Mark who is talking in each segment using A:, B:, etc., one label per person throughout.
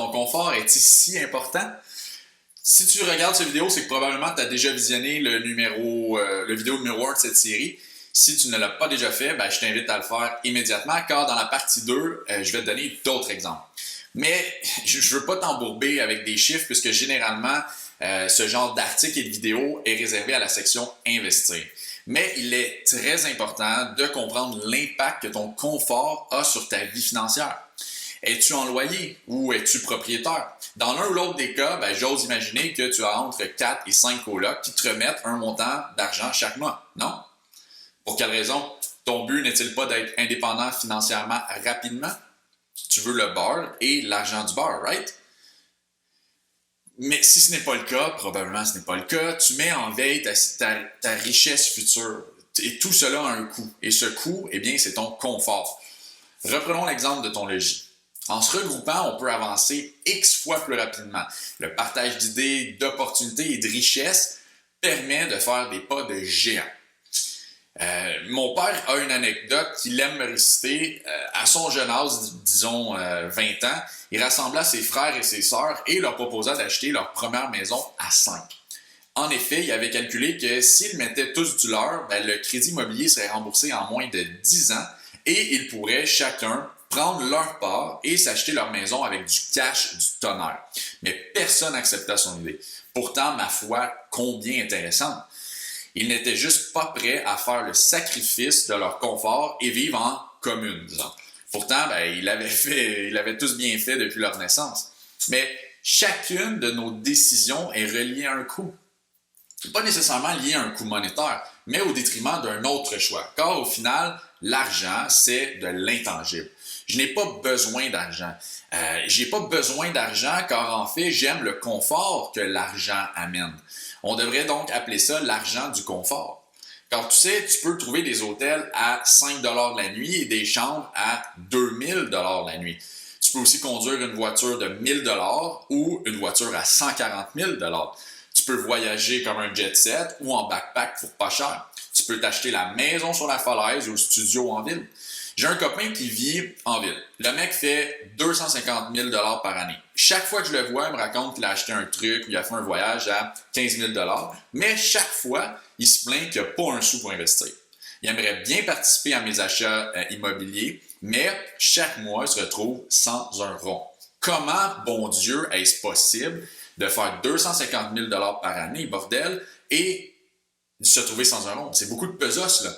A: ton confort est-il si important? Si tu regardes cette vidéo, c'est que probablement tu as déjà visionné le vidéo numéro 1 de cette série. Si tu ne l'as pas déjà fait, ben, je t'invite à le faire immédiatement, car dans la partie 2, je vais te donner d'autres exemples. Mais je ne veux pas t'embourber avec des chiffres, puisque généralement, ce genre d'article et de vidéo est réservé à la section investir. Mais il est très important de comprendre l'impact que ton confort a sur ta vie financière. Es-tu en loyer ou es-tu propriétaire? Dans l'un ou l'autre des cas, ben, j'ose imaginer que tu as entre 4 et 5 colocs qui te remettent un montant d'argent chaque mois, non? Pour quelle raison? Ton but n'est-il pas d'être indépendant financièrement rapidement? Tu veux le beurre et l'argent du beurre, right? Mais si ce n'est pas le cas, probablement ce n'est pas le cas, tu mets en veille ta richesse future. Et tout cela a un coût. Et ce coût, eh bien, c'est ton confort. Reprenons l'exemple de ton logis. En se regroupant, on peut avancer X fois plus rapidement. Le partage d'idées, d'opportunités et de richesses permet de faire des pas de géant. Mon père a une anecdote qu'il aime me réciter. À son jeune âge, disons 20 ans, il rassembla ses frères et ses sœurs et leur proposa d'acheter leur première maison à 5. En effet, il avait calculé que s'ils mettaient tous du leur, ben, le crédit immobilier serait remboursé en moins de 10 ans et ils pourraient chacun prendre leur part et s'acheter leur maison avec du cash du tonnerre. Mais personne n'accepta son idée. Pourtant, ma foi, combien intéressante. Ils n'étaient juste pas prêts à faire le sacrifice de leur confort et vivre en commune, disons. Pourtant, ben, ils l'avaient tous bien fait depuis leur naissance. Mais chacune de nos décisions est reliée à un coût. Pas nécessairement lié à un coût monétaire, mais au détriment d'un autre choix. Car au final, l'argent, c'est de l'intangible. Je n'ai pas besoin d'argent. J'ai pas besoin d'argent car en fait, j'aime le confort que l'argent amène. On devrait donc appeler ça l'argent du confort. Car tu sais, tu peux trouver des hôtels à 5 la nuit et des chambres à 2000 la nuit. Tu peux aussi conduire une voiture de 1000 ou une voiture à 140 000 Tu peux voyager comme un jet set ou en backpack pour pas cher. Tu peux t'acheter la maison sur la falaise ou le studio en ville. J'ai un copain qui vit en ville. Le mec fait 250 000 par année. Chaque fois que je le vois, il me raconte qu'il a acheté un truc ou il a fait un voyage à 15 000 mais chaque fois, il se plaint qu'il n'y a pas un sou pour investir. Il aimerait bien participer à mes achats immobiliers, mais chaque mois, il se retrouve sans un rond. Comment, bon Dieu, est-ce possible de faire 250 000 par année, bordel, et de se trouver sans un rond? C'est beaucoup de pesos, là.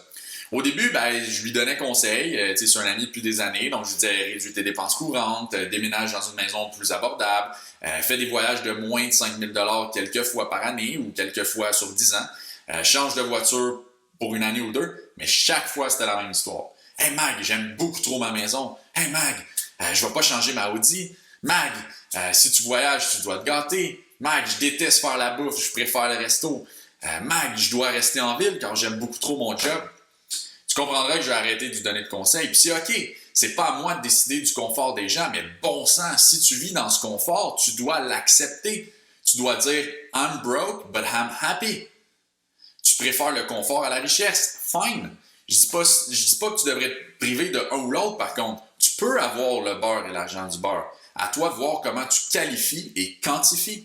A: Au début, ben, je lui donnais conseil. C'est un ami depuis des années, donc je lui disais réduis tes dépenses courantes, déménage dans une maison plus abordable, fais des voyages de moins de 5 000 quelques fois par année ou quelques fois sur 10 ans, change de voiture pour une année ou deux, mais chaque fois, c'était la même histoire. Hey Mag, j'aime beaucoup trop ma maison. Hey Mag, je vais pas changer ma Audi. Mag, si tu voyages, tu dois te gâter. Mag, je déteste faire la bouffe, je préfère le resto. Mag, je dois rester en ville car j'aime beaucoup trop mon job. Tu comprendras que je vais arrêter de lui donner de conseils. Puis c'est OK, c'est pas à moi de décider du confort des gens, mais bon sang, si tu vis dans ce confort, tu dois l'accepter. Tu dois dire « I'm broke, but I'm happy ». Tu préfères le confort à la richesse. Fine. Je dis pas que tu devrais te priver de un ou l'autre, par contre. Tu peux avoir le beurre et l'argent du beurre. À toi de voir comment tu qualifies et quantifies.